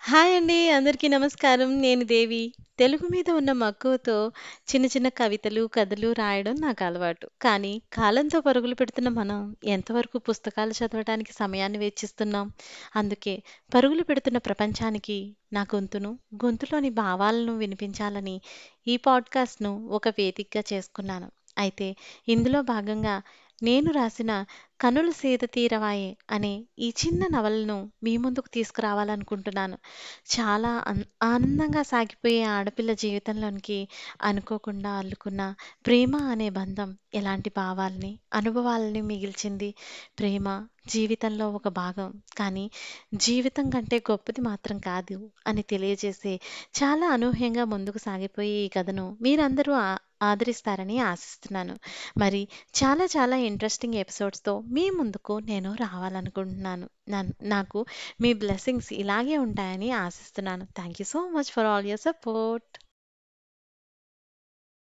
Hi అండి. అందరికీ నమస్కారం. నేను దేవి. తెలుగు మీద ఉన్న మక్కువతో చిన్న చిన్న కవితలు, కథలు రాయడం నాకు అలవాటు. కానీ కాలంతో పరుగులు పెడుతున్న మనం ఎంతవరకు పుస్తకాలు చదవటానికి సమయాన్ని వెచ్చిస్తున్నాం? అందుకే పరుగులు పెడుతున్న ప్రపంచానికి నా గొంతులోని భావాలను వినిపించాలని ఈ పాడ్‌కాస్ట్‌ను ఒక వేదికగా చేసుకున్నాను. అయితే ఇందులో భాగంగా నేను రాసిన 'కనుల సేద తీరవాయె' అనే ఈ చిన్న నవలను మీ ముందుకు తీసుకురావాలనుకుంటున్నాను. చాలా ఆనందంగా సాగిపోయే ఆడపిల్ల జీవితంలోనికి అనుకోకుండా అల్లుకున్న ప్రేమ అనే బంధం ఎలాంటి భావాల్ని, అనుభవాల్ని మిగిల్చింది. ప్రేమ జీవితంలో ఒక భాగం. కానీ జీవితం కంటే గొప్పది మాత్రం కాదు అని తెలియజేసే చాలా అనూహ్యంగా ముందుకు సాగిపోయే ఈ కథను మీరందరూ ఆదరిస్తారని ఆశిస్తున్నాను. మరి చాలా చాలా ఇంట్రెస్టింగ్ ఎపిసోడ్స్‌తో మీ ముందుకు నేను రావాలనుకుంటున్నాను. నాకు మీ బ్లెస్సింగ్స్ ఇలాగే ఉంటాయని ఆశిస్తున్నాను. Thank you so much for all your support.